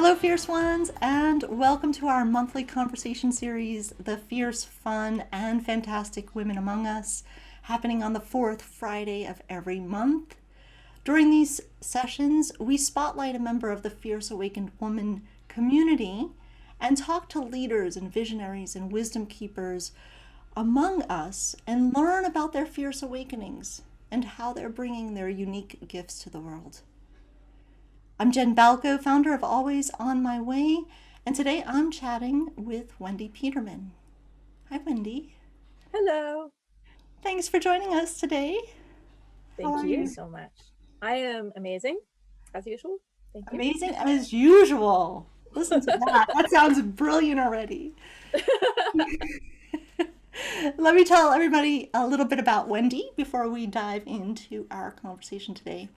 Hello, fierce ones, and welcome to our monthly conversation series, The Fierce, Fun, and Fantastic Women Among Us, happening on the fourth Friday of every month. During these sessions, we spotlight a member of the Fierce Awakened Woman community and talk to leaders and visionaries and wisdom keepers among us and learn about their fierce awakenings and how they're bringing their unique gifts to the world. I'm Jenn Baljko, founder of Always On My Way, and today I'm chatting with Wendy Peterman. Hi, Wendy. Hello. Thanks for joining us today. How Thank are you you? so much. I am amazing, as usual. Thank you. Amazing as usual. Listen to that. That sounds brilliant already. Let me tell everybody a little bit about Wendy before we dive into our conversation today.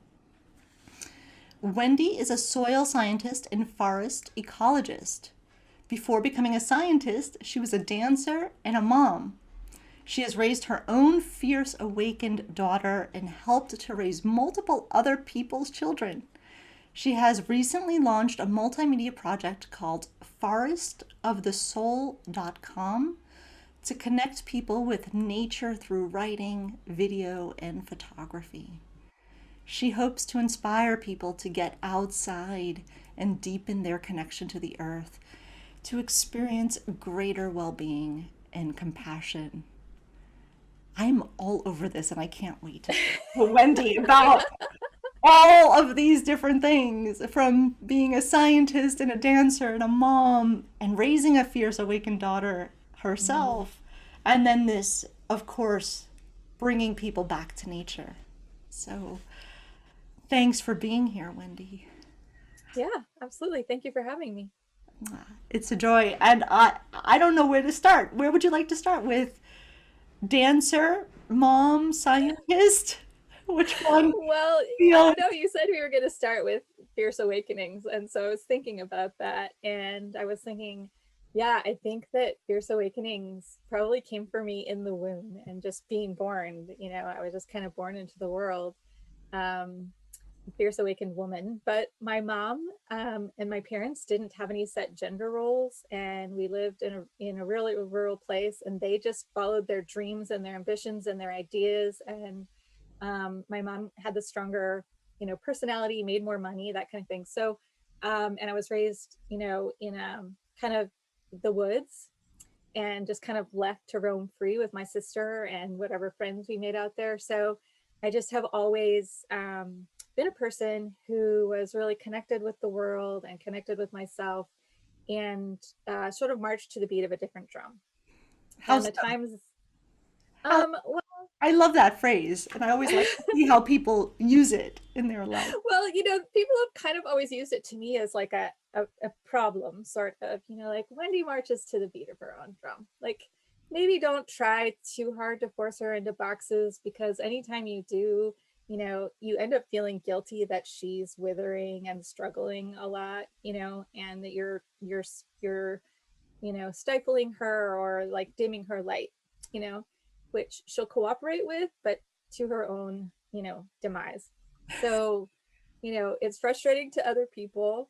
Wendy is a soil scientist and forest ecologist. Before becoming a scientist, she was a dancer and a mom. She has raised her own fierce awakened daughter and helped to raise multiple other people's children. She has recently launched a multimedia project called forestofthesoul.com to connect people with nature through writing, video, and photography. She hopes to inspire people to get outside and deepen their connection to the earth, to experience greater well being and compassion. I'm all over this and I can't wait to talk to Wendy about all of these different things, from being a scientist and a dancer and a mom and raising a fierce awakened daughter herself. And then this, of course, bringing people back to nature. So thanks for being here, Wendy. Yeah, absolutely. Thank you for having me. It's a joy. And I don't know where to start. Where would you like to start with? Dancer, mom, scientist? Which one Well, feels? you said we were going to start with Fierce Awakenings. And so I was thinking about that. And I was thinking, yeah, I think that Fierce Awakenings probably came for me in the womb and just being born. I was just kind of born into the world. Um, Fierce awakened woman. But my mom and my parents didn't have any set gender roles, and we lived in a really rural place, and they just followed their dreams and their ambitions and their ideas. And my mom had the stronger, personality, made more money, that kind of thing. So, and I was raised, in kind of the woods and just kind of left to roam free with my sister and whatever friends we made out there. So I just have always been a person who was really connected with the world and connected with myself, and sort of marched to the beat of a different drum. And How's the times, how well, I love that phrase, and I always like to see how people use it in their life. well, people have kind of always used it to me as like a problem, sort of, like Wendy marches to the beat of her own drum. Like, maybe don't try too hard to force her into boxes, because anytime you do, you end up feeling guilty that she's withering and struggling a lot, and that you're stifling her or like dimming her light, you know, which she'll cooperate with, but to her own, demise. So, it's frustrating to other people,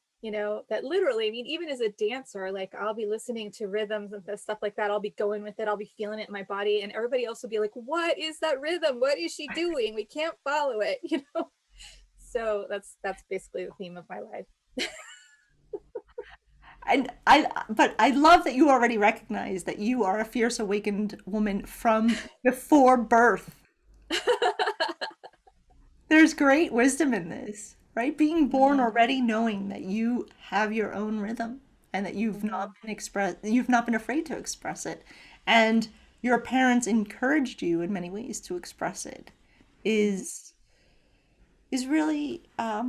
that literally, I mean, even as a dancer, like I'll be listening to rhythms and stuff like that. I'll be going with it. I'll be feeling it in my body. And everybody else will be like, what is that rhythm? What is she doing? We can't follow it, So that's basically the theme of my life. But I love that you already recognize that you are a fierce awakened woman from before birth. There's great wisdom in this, right? Being born Mm-hmm. already knowing that you have your own rhythm and that Mm-hmm. you've not been afraid to express it. And your parents encouraged you in many ways to express it Mm-hmm. is is really a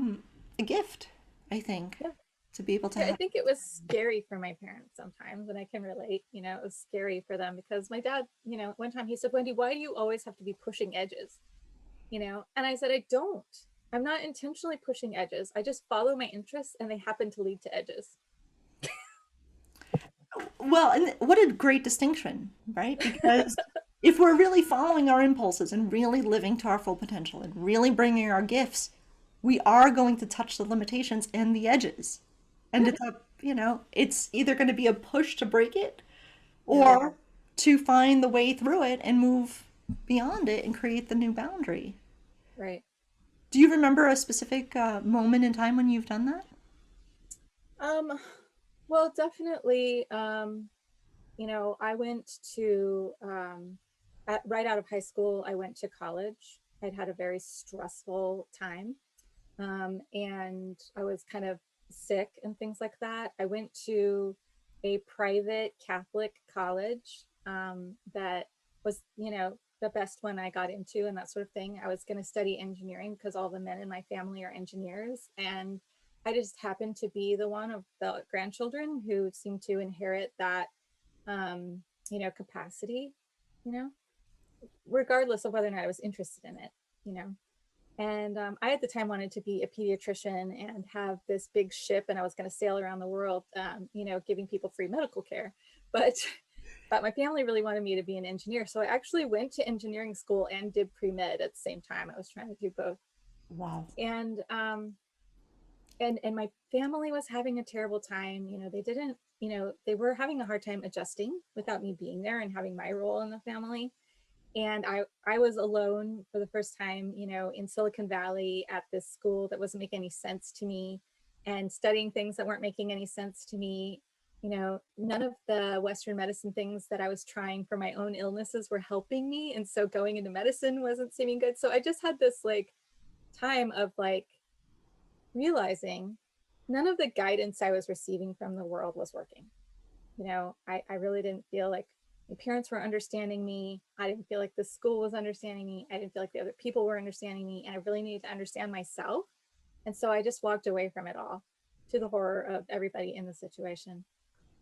gift, I think, Yeah. to be able to I have. think it was scary for my parents sometimes, and I can relate. It was scary for them because my dad, one time he said, Wendy, why do you always have to be pushing edges? And I said, I don't. I'm not intentionally pushing edges. I just follow my interests and they happen to lead to edges. Well, and what a great distinction, right? Because if we're really following our impulses and really living to our full potential and really bringing our gifts, we are going to touch the limitations and the edges. And it's a, it's either going to be a push to break it Yeah, or to find the way through it and move beyond it and create the new boundary. right. Do you remember a specific moment in time when you've done that? Um, well, definitely, I went to right out of high school, I went to college. I'd had a very stressful time. And I was kind of sick and things like that. I went to a private Catholic college that was, the best one I got into and that sort of thing. I was going to study engineering because all the men in my family are engineers. And I just happened to be the one of the grandchildren who seemed to inherit that, capacity, you know, regardless of whether or not I was interested in it, you know. And I at the time wanted to be a pediatrician and have this big ship, and I was going to sail around the world, giving people free medical care. But but my family really wanted me to be an engineer, so I actually went to engineering school and did pre med at the same time. I was trying to do both, Wow. and my family was having a terrible time. They didn't, they were having a hard time adjusting without me being there and having my role in the family. And I was alone for the first time, in Silicon Valley at this school that wasn't making any sense to me, and studying things that weren't making any sense to me. None of the Western medicine things that I was trying for my own illnesses were helping me, and so going into medicine wasn't seeming good. So I just had this like time of like realizing none of the guidance I was receiving from the world was working. I really didn't feel like my parents were understanding me. I didn't feel like the school was understanding me. I didn't feel like the other people were understanding me. And I really needed to understand myself. And so I just walked away from it all, to the horror of everybody in the situation.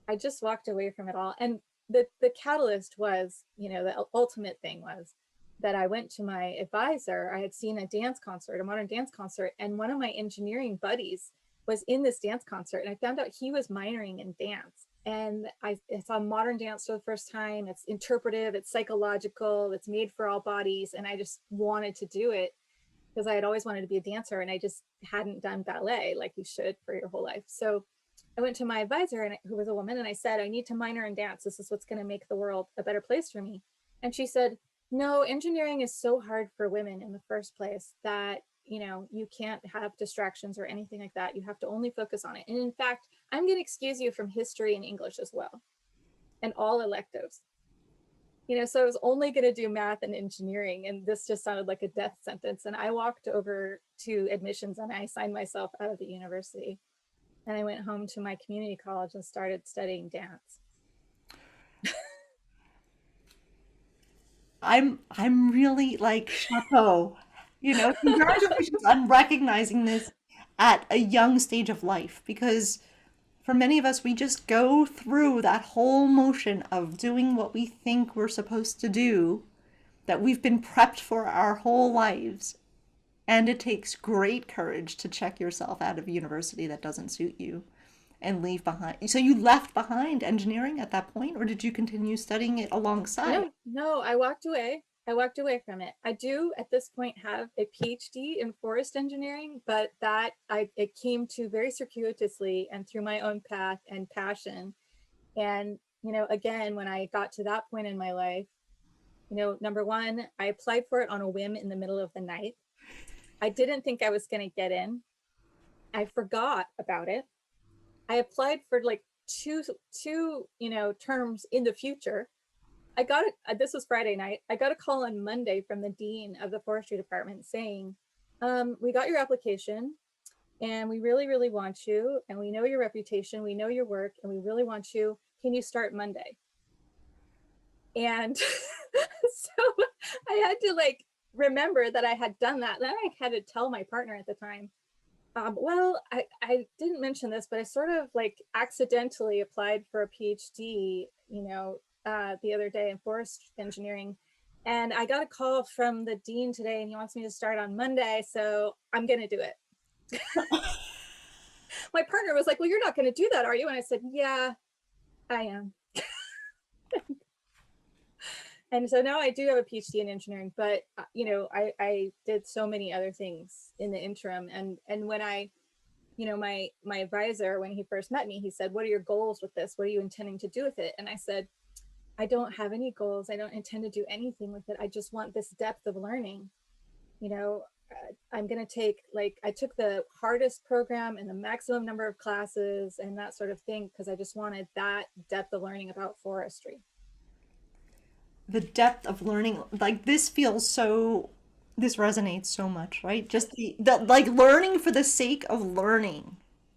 I just walked away from it all. And the catalyst was, the ultimate thing was that I went to my advisor. I had seen a dance concert, a modern dance concert, and one of my engineering buddies was in this dance concert, and I found out he was minoring in dance. And I saw modern dance for the first time. It's interpretive, it's psychological, it's made for all bodies, and I just wanted to do it because I had always wanted to be a dancer, and I just hadn't done ballet like you should for your whole life. So I went to my advisor, who was a woman, and I said, I need to minor in dance. This is what's going to make the world a better place for me. And she said, no, engineering is so hard for women in the first place that, you can't have distractions or anything like that. You have to only focus on it. And in fact, I'm going to excuse you from history and English as well, and all electives. So I was only going to do math and engineering, and this just sounded like a death sentence. And I walked over to admissions and I signed myself out of the university. And I went home to my community college and started studying dance. I'm really like chapeau. Congratulations on recognizing this at a young stage of life because for many of us we just go through that whole motion of doing what we think we're supposed to do that we've been prepped for our whole lives. And it takes great courage to check yourself out of a university that doesn't suit you and leave behind. So you left behind engineering at that point, or did you continue studying it alongside? No, no, I walked away. I walked away from it. I do at this point have a PhD in forest engineering, but it came to very circuitously and through my own path and passion. And again, when I got to that point in my life, number one, I applied for it on a whim in the middle of the night. I didn't think I was going to get in. I forgot about it. I applied for like two terms in the future. I got it. This was Friday night. I got a call on Monday from the dean of the forestry department saying, we got your application and we really, really want you. And we know your reputation. We know your work and we really want you. Can you start Monday? And so I had to like remember that I had done that. Then I had to tell my partner at the time, I didn't mention this, but I sort of like accidentally applied for a PhD, the other day in forest engineering. And I got a call from the dean today and he wants me to start on Monday. So I'm going to do it. My partner was like, well, you're not going to do that, are you? And I said, yeah, I am. And so now I do have a PhD in engineering, but I did so many other things in the interim. And when I my advisor, when he first met me, he said, "What are your goals with this? What are you intending to do with it?" And I said, "I don't have any goals. I don't intend to do anything with it. I just want this depth of learning. You know, I'm going to take, like, I took the hardest program and the maximum number of classes and that sort of thing because I just wanted that depth of learning about forestry." The depth of learning, like this resonates so much, right? Just the like learning for the sake of learning,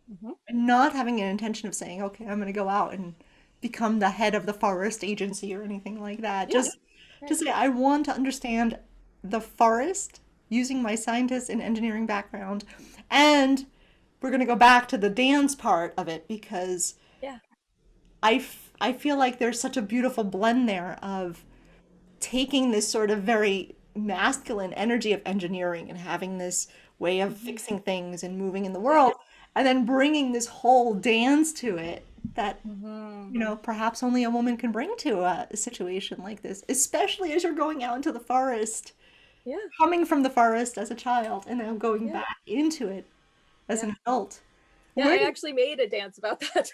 Mm-hmm. and not having an intention of saying, okay, I'm going to go out and become the head of the forest agency or anything like that. Yeah. Just to Right. say, I want to understand the forest using my scientist and engineering background. And we're going to go back to the dance part of it because Yeah. I feel like there's such a beautiful blend there of taking this sort of very masculine energy of engineering and having this way of Mm-hmm. fixing things and moving in the Yeah. world, and then bringing this whole dance to it that, Mm-hmm. perhaps only a woman can bring to a situation like this, especially as you're going out into the forest, Yeah. coming from the forest as a child and now going Yeah. back into it as Yeah. an adult. Yeah. Where I did actually made a dance about that.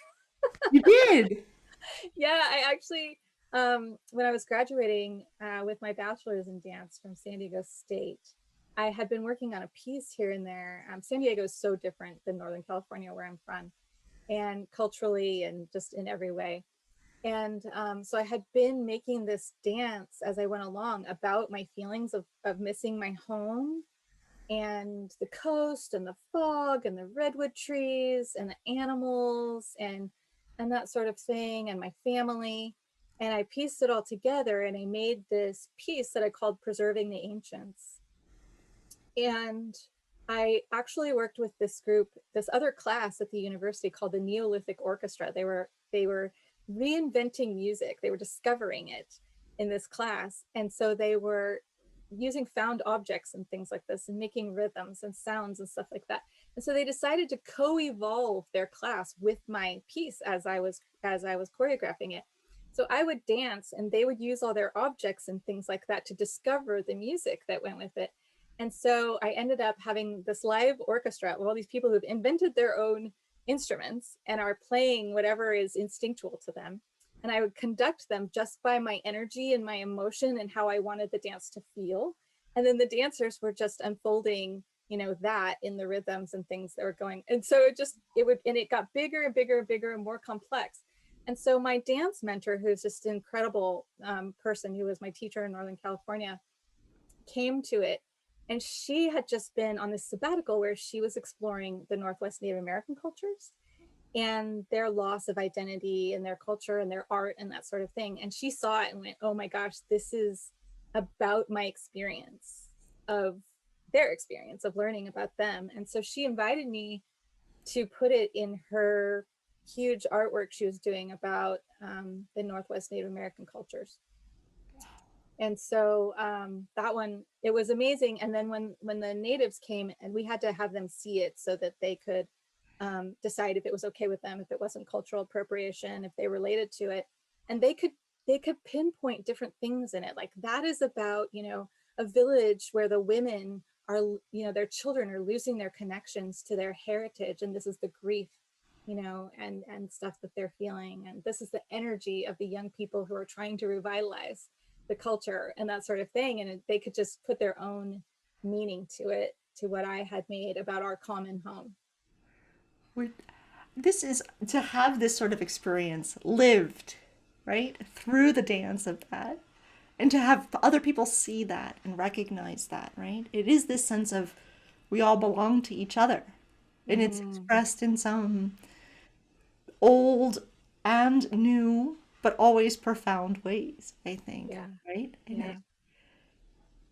you did? Yeah. I actually, when I was graduating with my bachelor's in dance from San Diego State, I had been working on a piece here and there. San Diego is so different than Northern California, where I'm from, and culturally and just in every way. And so I had been making this dance as I went along about my feelings of missing my home and the coast and the fog and the redwood trees and the animals and that sort of thing, and my family. And I pieced it all together and I made this piece that I called Preserving the Ancients. And I actually worked with this group, this other class at the university called the Neolithic Orchestra. They were reinventing music. They were discovering it in this class. And so they were using found objects and things like this and making rhythms and sounds and stuff like that. And so they decided to co-evolve their class with my piece as I was choreographing it. So I would dance and they would use all their objects and things like that to discover the music that went with it. And so I ended up having this live orchestra of all these people who've invented their own instruments and are playing whatever is instinctual to them. And I would conduct them just by my energy and my emotion and how I wanted the dance to feel. And then the dancers were just unfolding, that in the rhythms and things that were going. And so it got bigger and bigger and bigger and more complex. And so my dance mentor, who's just an incredible person who was my teacher in Northern California, came to it, and she had just been on this sabbatical where she was exploring the Northwest Native American cultures and their loss of identity and their culture and their art and that sort of thing. And she saw it and went, "Oh my gosh, this is about my experience of their experience of learning about them." And so she invited me to put it in her huge artwork she was doing about the Northwest Native American cultures. And so that one, it was amazing. And then when the natives came, and we had to have them see it so that they could decide if it was okay with them, if it wasn't cultural appropriation, if they related to it. And they could pinpoint different things in it, like that is about a village where the women are, their children are losing their connections to their heritage, and this is the grief, and stuff that they're feeling, and this is the energy of the young people who are trying to revitalize the culture and that sort of thing. And they could just put their own meaning to it, to what I had made about our common home. we this is to have this sort of experience lived, right, through the dance of that, and to have other people see that and recognize that, right? It is this sense of we all belong to each other, and it's Mm-hmm. expressed in some old and new but always profound ways, I think, Yeah. right? Yeah.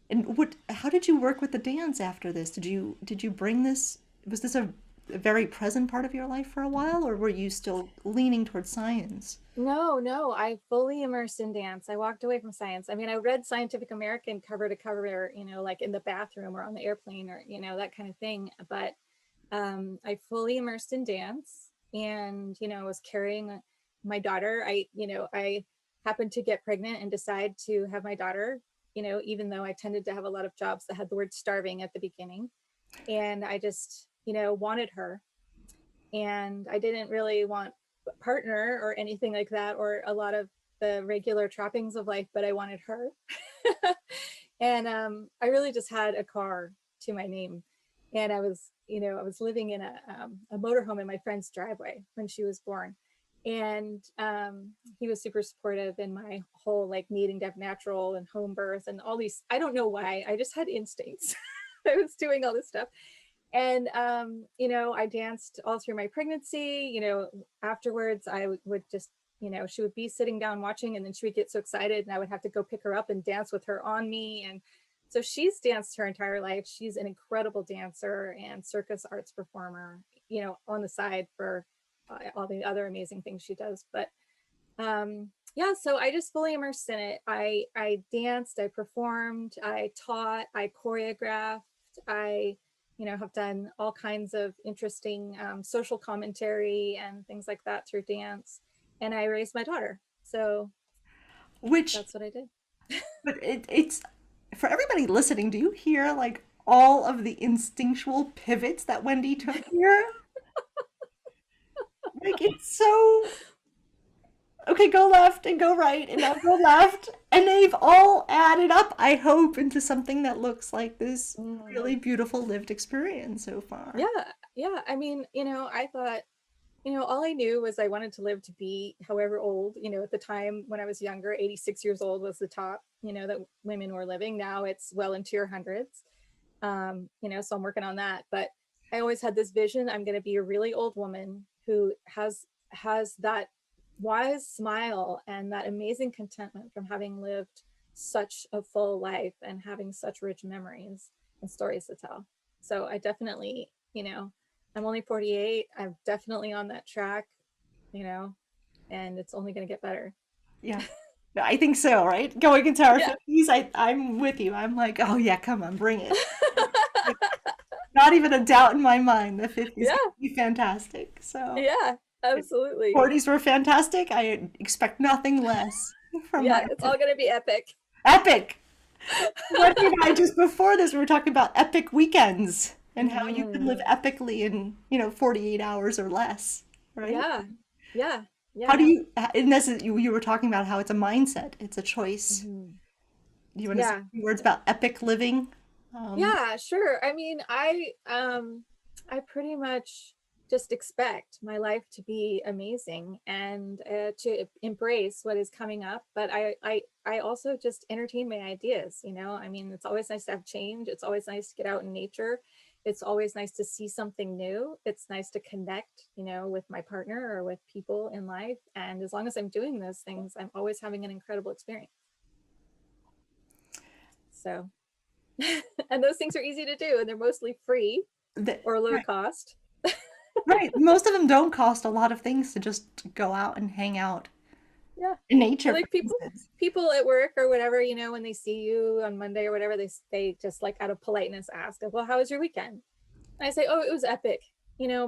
And what how did you work with the dance after this? Did you bring this, was this a very present part of your life for a while, or were you still leaning towards science? No, no, I fully immersed in dance. I walked away from science. I mean, I read Scientific American cover to cover, like in the bathroom or on the airplane or, that kind of thing. But I fully immersed in dance, and, was carrying my daughter. I happened to get pregnant and decide to have my daughter, even though I tended to have a lot of jobs that had the word starving at the beginning. And I just, wanted her. and I didn't really want a partner or anything like that, or a lot of the regular trappings of life, but I wanted her. And I really just had a car to my name. And I was living in a motorhome in my friend's driveway when she was born. And he was super supportive in my whole like needing to have natural and home birth and all these. I don't know why. I just had instincts. I was doing all this stuff. And I danced all through my pregnancy. Afterwards I would just, she would be sitting down watching, and then she would get so excited and I would have to go pick her up and dance with her on me. And so she's danced her entire life. She's an incredible dancer and circus arts performer, on the side for all the other amazing things she does. But yeah, so I just fully immersed in it. I danced, I performed, I taught, I choreographed, I have done all kinds of interesting social commentary and things like that through dance. And I raised my daughter. So Which, that's what I did. but it's for everybody listening. Do you hear like all of the instinctual pivots that Wendy took here? Like it's so okay, go left and go right and now go left. And they've all added up, I hope, into something that looks like this Mm. really beautiful lived experience so far. Yeah. Yeah. I mean, I thought, all I knew was I wanted to live to be however old, at the time when I was younger, 86 years old was the top, that women were living. Now it's well into your hundreds. So I'm working on that. But I always had this vision. I'm going to be a really old woman who has that wise smile and that amazing contentment from having lived such a full life and having such rich memories and stories to tell. So I definitely, I'm only 48. I'm definitely on that track, you know, and it's only going to get better. Yeah. I think so, right? Going into our Yeah. 50s, I'm with you. I'm like, oh yeah, come on, bring it. Like, not even a doubt in my mind. The 50s Yeah. gonna be fantastic. So, Yeah. if Absolutely. 40s were fantastic. I expect nothing less from Yeah. my It's all going to be epic. epic. Wendy and I just before this we were talking about epic weekends and how you can live Mm. epically in, 48 hours or less, right? Yeah. Yeah. How Yeah. do you, and this is, you were talking about how it's a mindset, it's a choice. Mhm. Do you want to say Yeah. a few words about epic living? Yeah, sure. I mean, I pretty much just expect my life to be amazing and to embrace what is coming up. But I also just entertain my ideas. I mean, it's always nice to have change. It's always nice to get out in nature. It's always nice to see something new. It's nice to connect, with my partner or with people in life. And as long as I'm doing those things, I'm always having an incredible experience. So, and those things are easy to do, and they're mostly free or low Right, cost. right. Most of them don't cost a lot of things to just go out and hang out Yeah. in And nature, for like people instance. people at work or whatever, when they see you on Monday or whatever, they just like out of politeness ask, well, how was your weekend? And I say, oh, it was epic.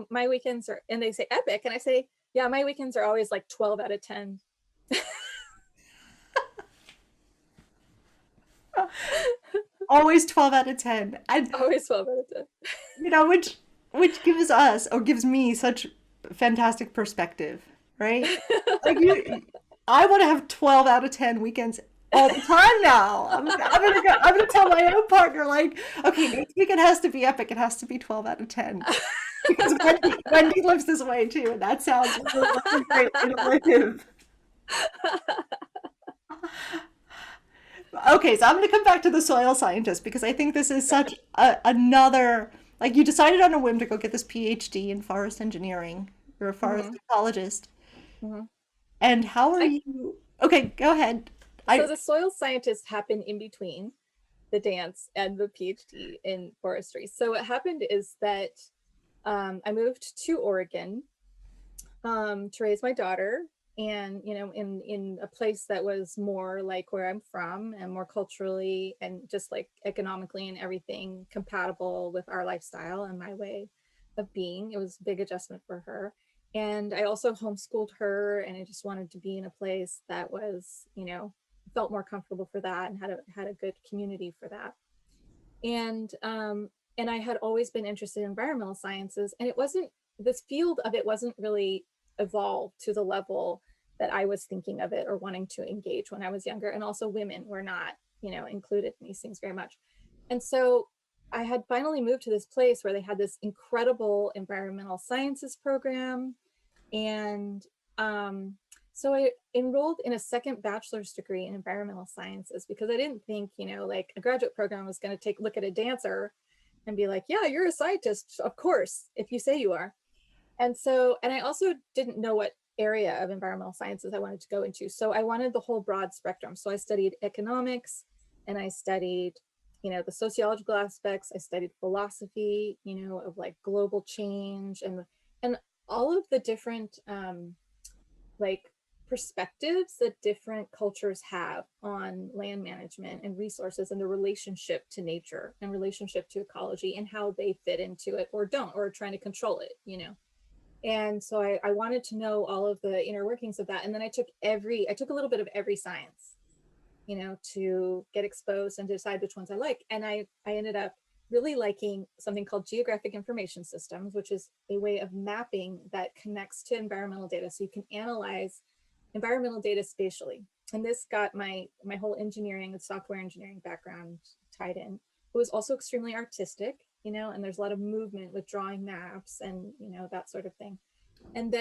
My weekends are, and they say epic. And I say, yeah, my weekends are always like 12 out of 10. Always 12 out of 10. And Always 12 out of 10. which gives us or gives me such fantastic perspective, right? Like I want to have 12 out of 10 weekends all the time now. I'm gonna tell my own partner like, okay, next week it has to be epic. It has to be 12 out of 10 because Wendy lives this way too, and that sounds like a great way to live. Okay, so I'm going to come back to the soil scientist because I think this is such another, like you decided on a whim to go get this PhD in forest engineering. You're a forest Hmm. ecologist. Hmm. And how are I, you? Okay, go ahead. so I the soil scientist happened in between the dance and the PhD in forestry. So what happened is that I moved to Oregon to raise my daughter, and in a place that was more like where I'm from and more culturally and just like economically and everything compatible with our lifestyle and my way of being. It was a big adjustment for her. And I also homeschooled her, and I just wanted to be in a place that was, felt more comfortable for that and had a good community for that. And I had always been interested in environmental sciences, and it wasn't this field of it wasn't really evolved to the level that I was thinking of it or wanting to engage when I was younger. And also women were not, included in these things very much. And so I had finally moved to this place where they had this incredible environmental sciences program. And so I enrolled in a second bachelor's degree in environmental sciences because I didn't think, like a graduate program was going to take look at a dancer and be like, yeah, you're a scientist, of course, if you say you are. And so, and I also didn't know what area of environmental sciences I wanted to go into. So I wanted the whole broad spectrum. So I studied economics and I studied, the sociological aspects. I studied philosophy, of like global change and all of the different like perspectives that different cultures have on land management and resources and the relationship to nature and relationship to ecology and how they fit into it or don't or are trying to control it. And so I wanted to know all of the inner workings of that. And then I took a little bit of every science, to get exposed and decide which ones I like. And I ended up really liking something called geographic information systems, which is a way of mapping that connects to environmental data. So you can analyze environmental data spatially. And this got my whole engineering and software engineering background tied in. It was also extremely artistic, and there's a lot of movement with drawing maps and, that sort of thing. And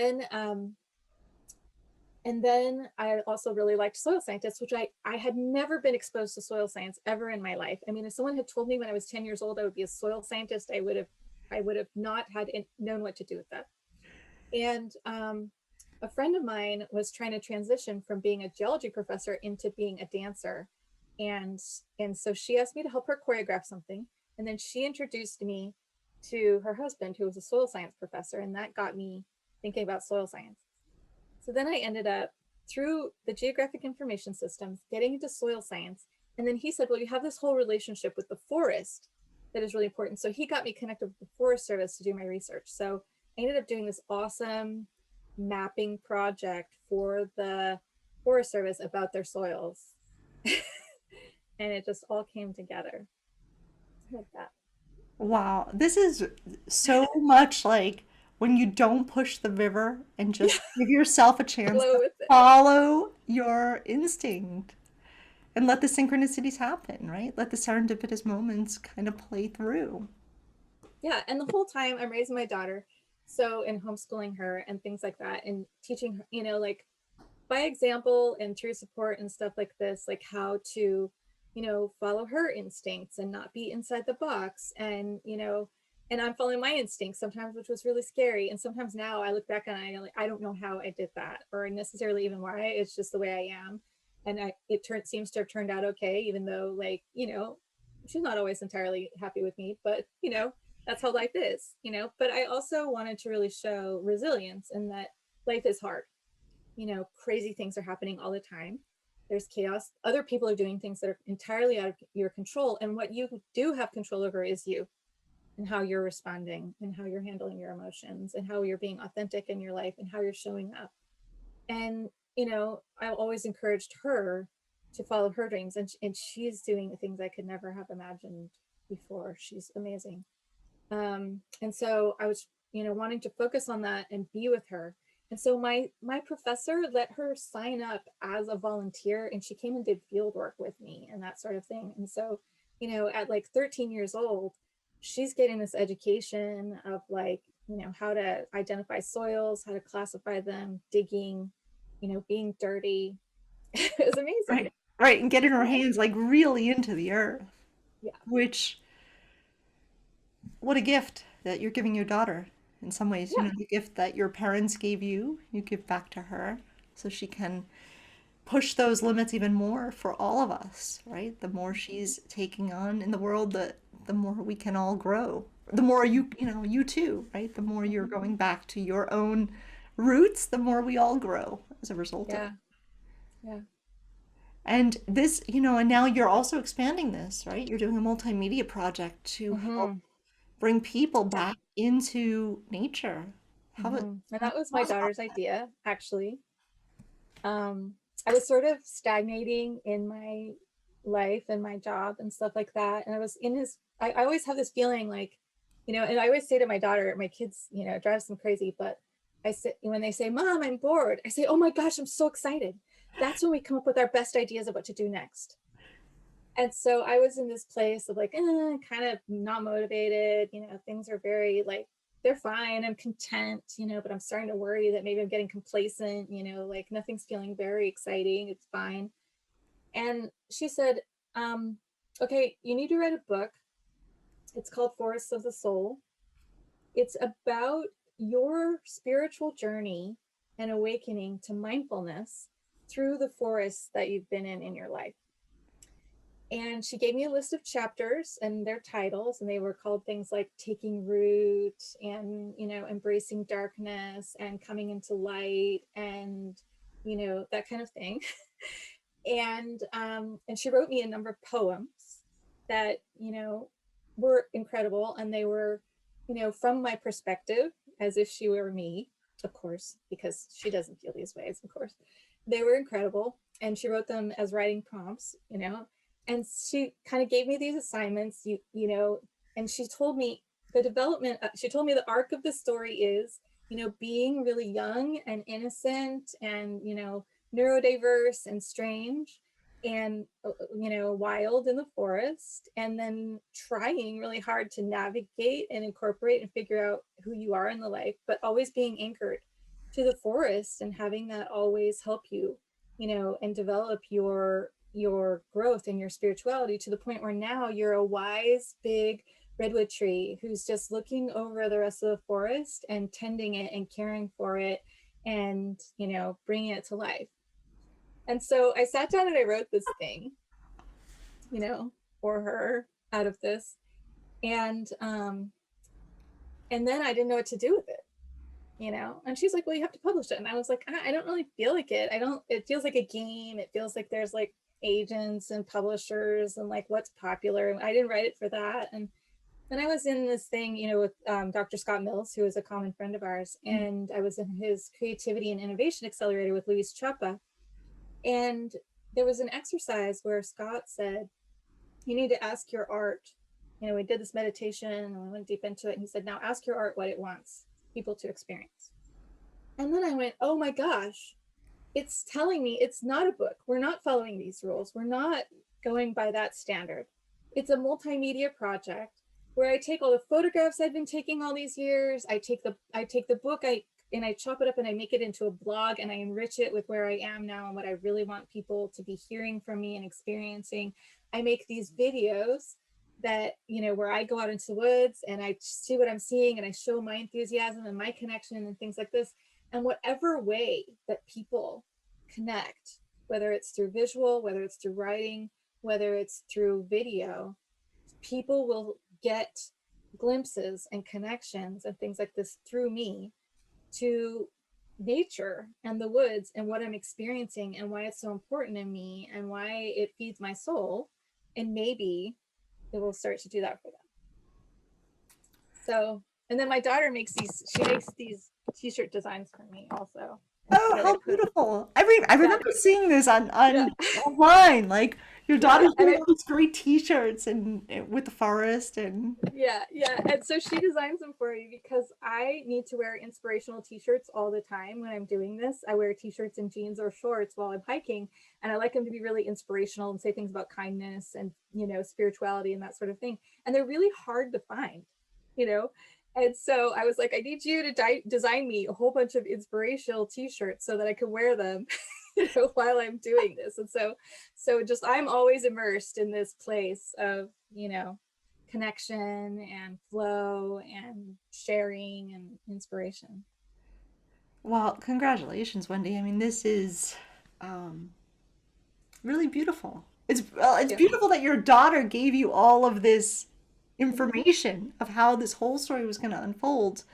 then I also really liked soil scientists, which I had never been exposed to soil science ever in my life. I mean, if someone had told me when I was 10 years old I would be a soil scientist, I would have not had known what to do with that. And a friend of mine was trying to transition from being a geology professor into being a dancer. And so she asked me to help her choreograph something. And then she introduced me to her husband, who was a soil science professor. And that got me thinking about soil science. So then I ended up through the geographic information systems getting into soil science. And then he said, well, you have this whole relationship with the forest that is really important. So he got me connected with the Forest Service to do my research. So I ended up doing this awesome mapping project for the Forest Service about their soils. And it just all came together like that. Wow, this is so much like when you don't push the river and Yeah, just give yourself a chance flow to with it. follow your instinct and let the synchronicities happen, right? Let the serendipitous moments kind of play through. Yeah, and the whole time I'm raising my daughter, so in homeschooling her and things like that, and teaching her, like by example and through support and stuff like this, like how to, follow her instincts and not be inside the box. And I'm following my instincts sometimes, which was really scary. And sometimes now I look back and I don't know how I did that or necessarily even why. It's just the way I am. And it seems to have turned out okay, even though like, she's not always entirely happy with me, but that's how life is. But I also wanted to really show resilience in that life is hard. Crazy things are happening all the time. There's chaos. Other people are doing things that are entirely out of your control. And what you do have control over is you and how you're responding and how you're handling your emotions and how you're being authentic in your life and how you're showing up. And, I've always encouraged her to follow her dreams. And she's doing things I could never have imagined before. She's amazing. And so I was, wanting to focus on that and be with her. And so my professor let her sign up as a volunteer, and she came and did field work with me and that sort of thing. And so, at like 13 years old, she's getting this education of like, how to identify soils, how to classify them, digging, being dirty. It was amazing. Right. Right. And getting her Yeah. hands like really into the earth, Yeah. which, what a gift that you're giving your daughter in some ways. Yeah. The gift that your parents gave you, you give back to her so she can push those limits even more for all of us, right? The more she's taking on in the world, the more we can all grow. The more you too, right? The more you're Mhm. going back to your own roots, the more we all grow as a result of it. Yeah. Yeah. And this, and now you're also expanding this, right? You're doing a multimedia project to help Mm-hmm. bring people back into nature. How it, Mm-hmm. And how that was tell my us about daughter's idea, actually. I was sort of stagnating in my life and my job and stuff like that. And I was in his, I always have this feeling like And I always say to my daughter, my kids, it drives them crazy, but I say, when they say, Mom, I'm bored, I say, oh my gosh, I'm so excited. That's when we come up with our best ideas of what to do next. And so I was in this place of like, kind of not motivated, things are very like, they're fine, I'm content, but I'm starting to worry that maybe I'm getting complacent, like nothing's feeling very exciting, it's fine. And she said, okay, you need to write a book. It's called Forests of the Soul. It's about your spiritual journey and awakening to mindfulness through the forests that you've been in your life. And she gave me a list of chapters and their titles, and they were called things like Taking Root and, Embracing Darkness and Coming into Light and, that kind of thing. And she wrote me a number of poems that, were incredible. And they were, from my perspective, as if she were me, of course, because she doesn't feel these ways, of course. They were incredible. And she wrote them as writing prompts, and she kind of gave me these assignments, and she told me the development, she told me the arc of the story is, being really young and innocent and, neurodiverse and strange and, wild in the forest, and then trying really hard to navigate and incorporate and figure out who you are in the life, but always being anchored to the forest and having that always help you, and develop your growth and your spirituality to the point where now you're a wise big redwood tree who's just looking over the rest of the forest and tending it and caring for it and bringing it to life. And so I sat down and I wrote this thing, for her out of this. And then I didn't know what to do with it, and she's like, well, you have to publish it. And I was like, I don't really feel like it. It feels like a game. It feels like there's like agents and publishers and like what's popular. And I didn't write it for that. And then I was in this thing, with Dr. Scott Mills, who is a common friend of ours. And I was in his creativity and innovation accelerator with Luis Chapa. And there was an exercise where Scott said, you need to ask your art. We did this meditation and we went deep into it. And he said, now ask your art what it wants people to experience. And then I went, oh my gosh, it's telling me it's not a book. We're not following these rules. We're not going by that standard. It's a multimedia project where I take all the photographs I've been taking all these years. I take the book, and I chop it up and I make it into a blog and I enrich it with where I am now and what I really want people to be hearing from me and experiencing. I make these videos that, where I go out into the woods and I see what I'm seeing and I show my enthusiasm and my connection and things like this. And whatever way that people connect, whether it's through visual, whether it's through writing, whether it's through video, people will get glimpses and connections and things like this through me to nature and the woods and what I'm experiencing and why it's so important in me and why it feeds my soul. And maybe it will start to do that for them. So, and then my daughter makes these t-shirt designs for me also. Oh, how beautiful. I remember seeing this on Yeah. online. Like your daughter's And doing all these great t-shirts and with the forest and yeah. And so she designs them for me because I need to wear inspirational t-shirts all the time when I'm doing this. I wear t-shirts and jeans or shorts while I'm hiking, and I like them to be really inspirational and say things about kindness and, spirituality and that sort of thing. And they're really hard to find, you know? And so I was like, I need you to design me a whole bunch of inspirational t-shirts so that I can wear them, while I'm doing this. And so just, I'm always immersed in this place of, connection and flow and sharing and inspiration. well, congratulations, Wendy. I mean, this is um, really beautiful. It's Yeah. beautiful that your daughter gave you all of this information of how this whole story was going to unfold.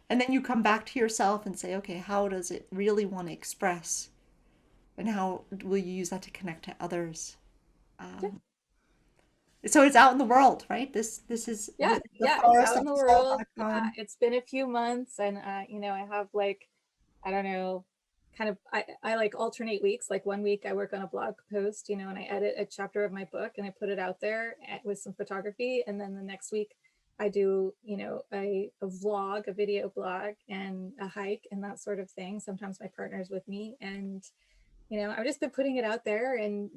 And then you come back to yourself and say, okay, how does it really want to express? And how will you use that to connect to others? Yeah. So it's out in the world, right? This is Yeah. the Yeah. It's forest out of in the the world. soul.com. It's been a few months and, I have like, I don't know, kind of, I like alternate weeks. Like one week I work on a blog post, and I edit a chapter of my book and I put it out there with some photography. And then the next week I do, a vlog, a video blog, and a hike and that sort of thing. Sometimes my partner's with me, and I've just been putting it out there, and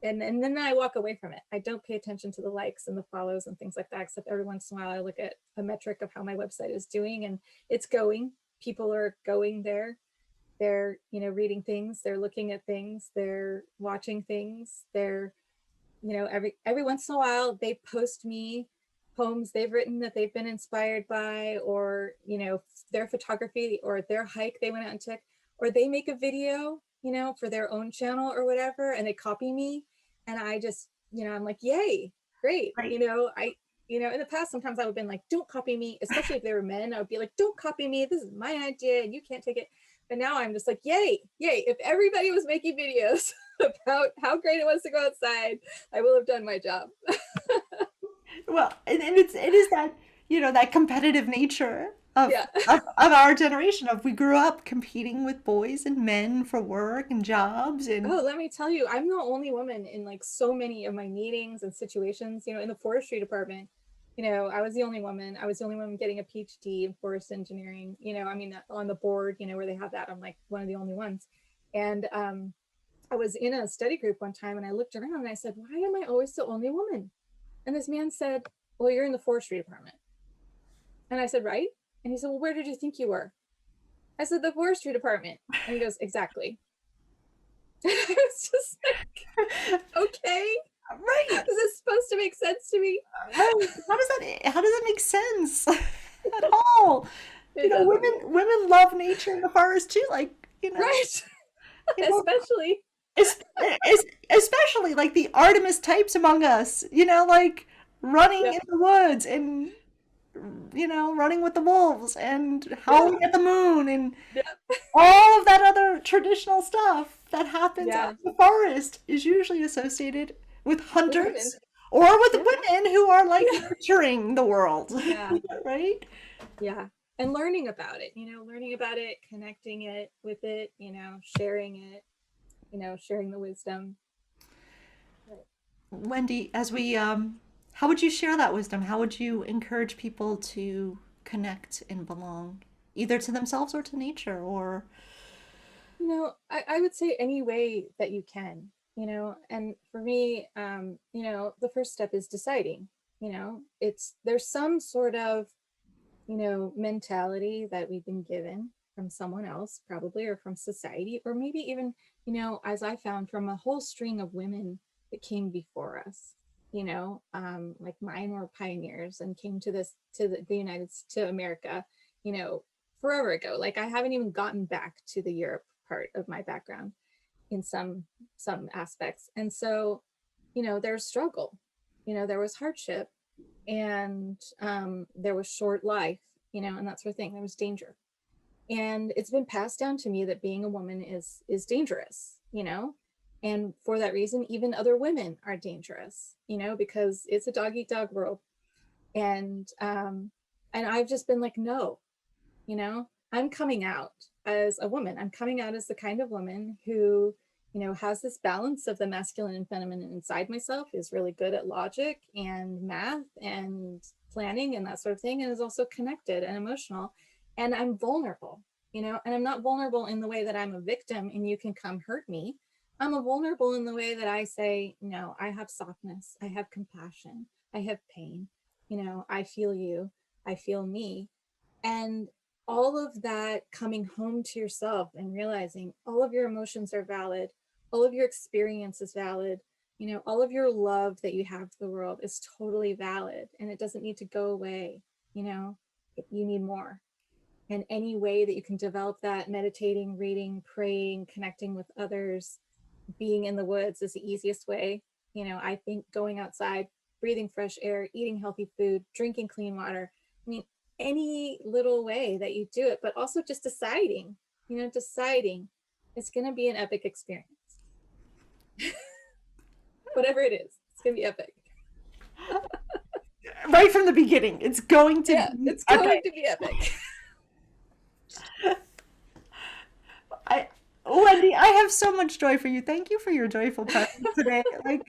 and then I walk away from it. I don't pay attention to the likes and the follows and things like that, except every once in a while I look at a metric of how my website is doing, and it's going. People are going there. They're, reading things, they're looking at things, they're watching things, they're, every once in a while they post me poems they've written that they've been inspired by, or, their photography or their hike they went out and took, or they make a video, for their own channel or whatever, and they copy me. And I just, I'm like, yay, great. Right. In the past, sometimes I would have been like, don't copy me, especially if they were men. I would be like, don't copy me. This is my idea and you can't take it. But now I'm just like, yay, yay. If everybody was making videos about how great it was to go outside, I will have done my job. Well, and it is that, that competitive nature of, Yeah. of our generation of we grew up competing with boys and men for work and jobs and Oh, let me tell you, I'm the only woman in like so many of my meetings and situations, in the forestry department. I was the only woman. I was the only woman getting a PhD in forest engineering, I mean, on the board, where they have that. I'm like one of the only ones. And I was in a study group one time and I looked around and I said, why am I always the only woman? And this man said, well, you're in the forestry department. And I said, right? And he said, well, where did you think you were? I said, the forestry department. And he goes, exactly. I was just like, okay, right, is this supposed to make sense to me? right. How does that make sense at all? It doesn't. Women love nature in the forest too, like, Right. you know, Especially. es- especially like the Artemis types among us, like running Yep. in the woods and running with the wolves and Yeah. howling at the moon and Yep. all of that other traditional stuff that happens out Yeah. in the forest is usually associated with With women. hunters or with Yeah. women who are like Yeah. nurturing the world. Yeah. Right? Yeah. And learning about it, connecting it with it, sharing it, sharing the wisdom. Wendy, as we how would you share that wisdom? How would you encourage people to connect and belong either to themselves or to nature or I would say any way that you can, and for me, the first step is deciding, there's some sort of, mentality that we've been given from someone else, probably, or from society, or maybe even, as I found from a whole string of women that came before us, like mine were pioneers and came to the to America, you know, forever ago. Like I haven't even gotten back to the Europe part of my background in some aspects. And so, there's struggle, there was hardship, and there was short life, and that sort of thing. There was danger, and it's been passed down to me that being a woman is dangerous, and for that reason, even other women are dangerous, because it's a dog eat dog world, and I've just been like, no, I'm coming out as a woman. I'm coming out as the kind of woman who, has this balance of the masculine and feminine inside myself, is really good at logic and math and planning and that sort of thing, and is also connected and emotional. And I'm vulnerable, and I'm not vulnerable in the way that I'm a victim and you can come hurt me. I'm a vulnerable in the way that I say, no, I have softness, I have compassion, I have pain, I feel you, I feel me. And all of that coming home to yourself and realizing all of your emotions are valid, all of your experience is valid, all of your love that you have for the world is totally valid, and it doesn't need to go away. You need more. And any way that you can develop that, meditating, reading, praying, connecting with others, being in the woods is the easiest way. I think going outside, breathing fresh air, eating healthy food, drinking clean water. I mean, any little way that you do it, but also just deciding it's going to be an epic experience. Whatever it is, it's going to be epic. right from the beginning. It's going to be it's going to be epic. Wendy, I have so much joy for you. Thank you for your joyful presence today. Like,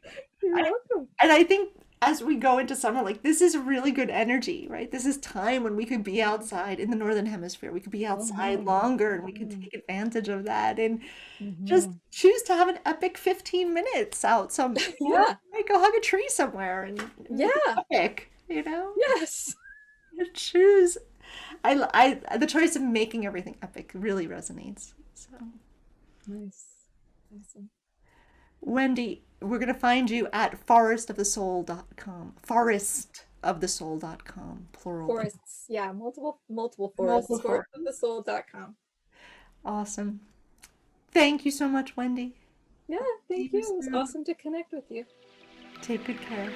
You're welcome. and I think as we go into summer, like this is really good energy, right? This is time when we could be outside in the Northern Hemisphere. We could be outside Mhm. longer and we could Mhm. take advantage of that and just Mhm. choose to have an epic 15 minutes out Yeah. like go hug a tree somewhere and make it Yeah. epic, you know? Yes. Choose. The choice of making everything epic really resonates. So, Nice. Awesome. Wendy, we're going to find you at forestofthesoul.com. Forestofthesoul.com, plural. Forests. Yeah, multiple Multiple forests. forests. Forestofthesoul.com. Awesome. Thank you so much, Wendy. Yeah, See thank you you. It was soon. awesome to connect with you. Take good care.